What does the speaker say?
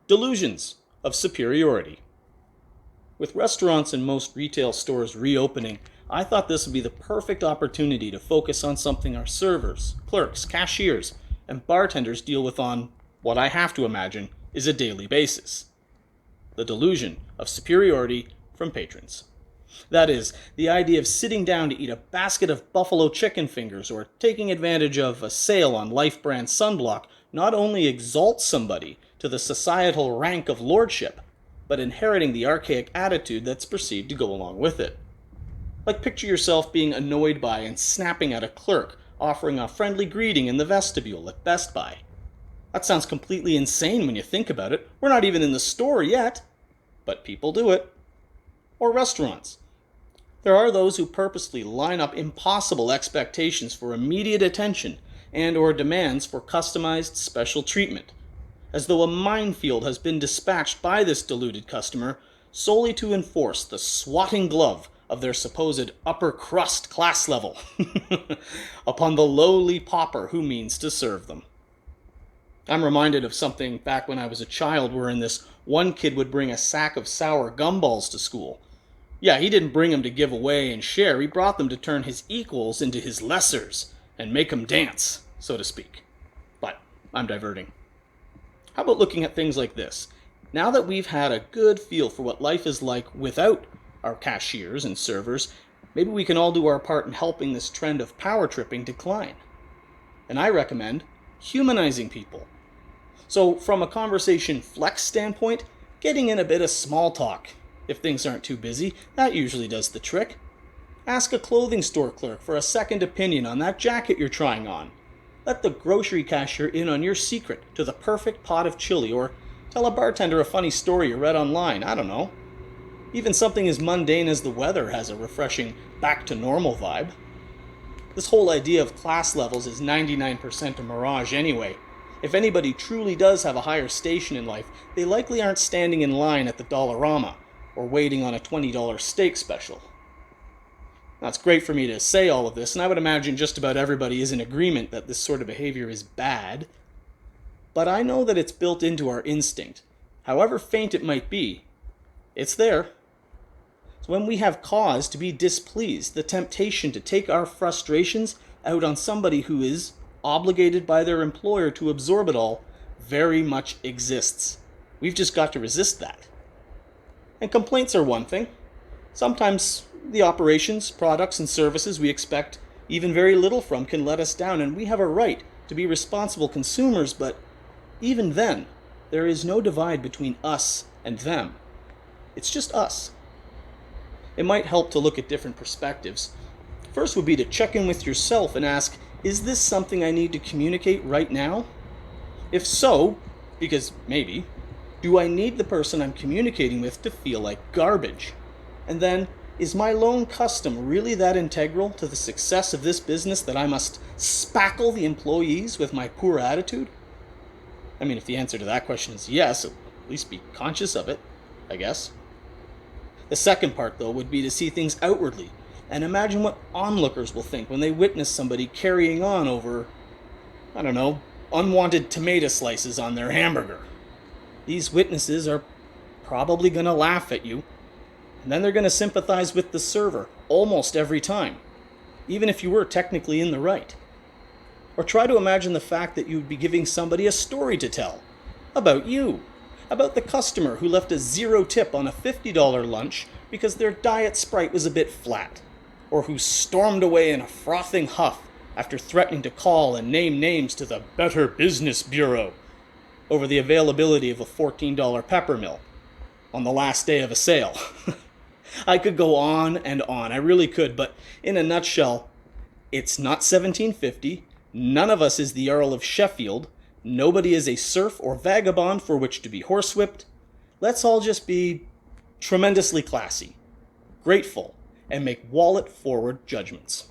Delusions of Superiority. With restaurants and most retail stores reopening, I thought this would be the perfect opportunity to focus on something our servers, clerks, cashiers, and bartenders deal with on what I have to imagine is a daily basis. The delusion of superiority from patrons. That is, the idea of sitting down to eat a basket of buffalo chicken fingers or taking advantage of a sale on Life brand sunblock not only exalts somebody to the societal rank of lordship, but inheriting the archaic attitude that's perceived to go along with it. Like picture yourself being annoyed by and snapping at a clerk offering a friendly greeting in the vestibule at Best Buy. That sounds completely insane when you think about it. We're not even in the store yet, but people do it. Or restaurants. There are those who purposely line up impossible expectations for immediate attention and or demands for customized special treatment, as though a minefield has been dispatched by this deluded customer solely to enforce the swatting glove of their supposed upper crust class level upon the lowly pauper who means to serve them. I'm reminded of something back when I was a child wherein this one kid would bring a sack of sour gumballs to school. Yeah, he didn't bring them to give away and share, he brought them to turn his equals into his lessers and make them dance, so to speak. But I'm diverting. How about looking at things like this? Now that we've had a good feel for what life is like without our cashiers and servers, maybe we can all do our part in helping this trend of power tripping decline. And I recommend humanizing people. So from a conversation flex standpoint, getting in a bit of small talk. If things aren't too busy, that usually does the trick. Ask a clothing store clerk for a second opinion on that jacket you're trying on. Let the grocery cashier in on your secret to the perfect pot of chili, or tell a bartender a funny story you read online, I don't know. Even something as mundane as the weather has a refreshing back to normal vibe. This whole idea of class levels is 99% a mirage anyway. If anybody truly does have a higher station in life, they likely aren't standing in line at the Dollarama or waiting on a $20 steak special. Now, it's great for me to say all of this, and I would imagine just about everybody is in agreement that this sort of behavior is bad. But I know that it's built into our instinct. However faint it might be, it's there. So when we have cause to be displeased, the temptation to take our frustrations out on somebody who is obligated by their employer to absorb it all very much exists. We've just got to resist that. And complaints are one thing. Sometimes the operations, products, and services we expect even very little from can let us down, and we have a right to be responsible consumers, but even then, there is no divide between us and them. It's just us. It might help to look at different perspectives. First would be to check in with yourself and ask, is this something I need to communicate right now? If so, because maybe, do I need the person I'm communicating with to feel like garbage? And then, is my lone custom really that integral to the success of this business that I must spackle the employees with my poor attitude? I mean, if the answer to that question is yes, at least be conscious of it, I guess. The second part, though, would be to see things outwardly and imagine what onlookers will think when they witness somebody carrying on over, I don't know, unwanted tomato slices on their hamburger. These witnesses are probably going to laugh at you, and then they're going to sympathize with the server almost every time, even if you were technically in the right. Or try to imagine the fact that you'd be giving somebody a story to tell about you, about the customer who left a 0 tip on a $50 lunch because their diet Sprite was a bit flat, or who stormed away in a frothing huff after threatening to call and name names to the Better Business Bureau over the availability of a $14 peppermill on the last day of a sale. I could go on and on, I really could, but in a nutshell, it's not 1750, none of us is the Earl of Sheffield, nobody is a serf or vagabond for which to be horsewhipped. Let's all just be tremendously classy, grateful, and make wallet-forward judgments.